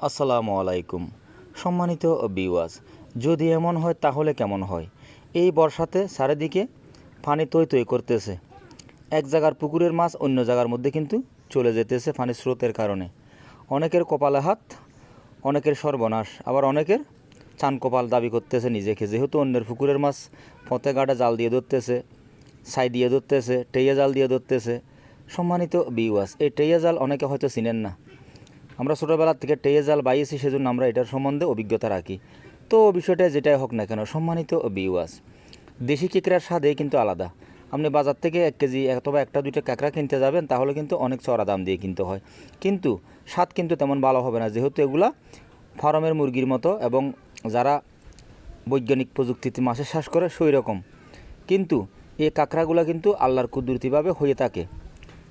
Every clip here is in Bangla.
আসসালামু আলাইকুম সম্মানিত ভিউয়ার্স, যদি এমন হয় তাহলে কেমন হয়। এই বর্ষাতে চারিদিকে পানি তৈ তৈ করতেছে। এক জায়গার পুকুরের মাছ অন্য জায়গার মধ্যে কিন্তু চলে যেতেছে পানির স্রোতের কারণে। অনেকের কপালে হাত, অনেকের সর্বনাশ, আবার অনেকের চান কপাল দাবি করতেছে নিজেকে, যেহেতু অন্যের পুকুরের মাছ পথে ঘাটে জাল দিয়ে ধরতেছে, ছাই দিয়ে ধরতেছে, টেইয়া জাল দিয়ে ধরতেছে। সম্মানিত ভিউয়ার্স, এই টেইয়া জাল অনেকে হয়তো চিনেন না। আমরা ছোটোবেলার থেকে টেইয়া জাল বাইয়েছি, সেজন্য আমরা এটার সম্বন্ধে অভিজ্ঞতা রাখি। তো বিষয়টা যেটাই হোক না কেন সম্মানিত ভিউয়ার্স, দেশি কেঁকড়ার স্বাদে কিন্তু আলাদা। আপনি বাজার থেকে 1 কেজি অথবা 1-2টা কাঁকড়া কিনতে যাবেন, তাহলে কিন্তু অনেক চড়া দাম দিয়ে কিনতে হয়, কিন্তু স্বাদ কিন্তু তেমন ভালো হবে না, যেহেতু এগুলা ফার্মের মুরগির মতো এবং যারা বৈজ্ঞানিক প্রযুক্তিতে মাছের চাষ করে সেই রকম। কিন্তু এই কাঁকড়াগুলো কিন্তু আল্লাহর কুদরতিভাবে হয়ে থাকে।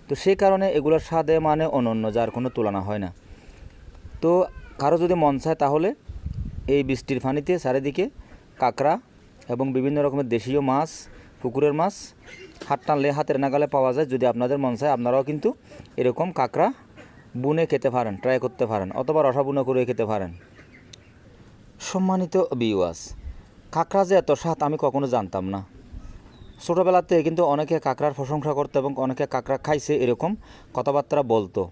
তো সেই কারণে এগুলোর স্বাদে মানে অনন্য, যার কোনো তুলনা হয় না। তো কারো যদি মন চায় তাহলে এই বৃষ্টির পানিতে চারিদিকে কাঁকড়া এবং বিভিন্ন রকমের দেশীয় মাছ, পুকুরের মাছ হাত টানলে হাতের নাগালে পাওয়া যায়। যদি আপনাদের মন চায় আপনারাও কিন্তু এরকম কাঁকড়া বুনে খেতে পারেন, ট্রাই করতে পারেন, অথবা রসা বুনে করে খেতে পারেন। সম্মানিত ভিউয়ার্স, কাঁকড়া যে এত স্বাদ আমি কখনো জানতাম না। ছোটোবেলাতে কিন্তু অনেকে কাঁকড়ার প্রশংসা করতো এবং অনেকে কাঁকড়া খাইছে এরকম কথাবার্তা বলতো,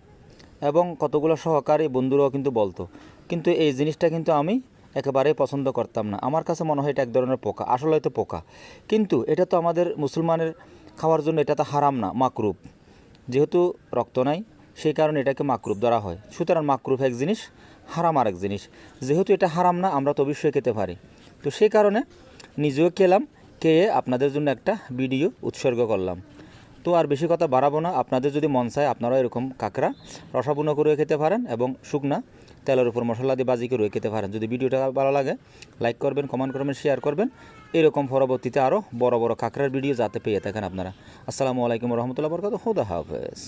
এবং কতগুলো সহকারী বন্ধুরাও কিন্তু বলতো। কিন্তু এই জিনিসটা কিন্তু আমি একেবারেই পছন্দ করতাম না। আমার কাছে মনে হয় এটা এক ধরনের পোকা, আসলে হয়তো পোকা, কিন্তু এটা তো আমাদের মুসলমানের খাওয়ার জন্য এটা তো হারাম না, মাকরুব। যেহেতু রক্ত নাই সেই কারণে এটাকে মাকরুব ধরা হয়। সুতরাং মাকরুব এক জিনিস, হারাম আর এক জিনিস। যেহেতু এটা হারাম না, আমরা তো অবশ্যই খেতে পারি। তো সেই কারণে নিজেও খেলাম, খেয়ে আপনাদের জন্য একটা ভিডিও উৎসর্গ করলাম। তো আর বেশি কথা বাড়াবো না। আপনাদের যদি মন চায় আপনারাও এরকম কাঁকড়া রসাবুনো করে খেতে পারেন এবং শুকনা তেলের উপর মশলা দিয়ে বাজি করে খেতে পারেন। যদি ভিডিওটা ভালো লাগে লাইক করবেন, কমেন্ট করবেন, শেয়ার করবেন। এরকম পরবর্তীতে আরও বড় বড় কাঁকড়ার ভিডিও যাতে পেয়ে থাকেন আপনারা। আসসালামু আলাইকুম রহমতুল্লাহ বরকাতুহু। খুদা হাফেজ।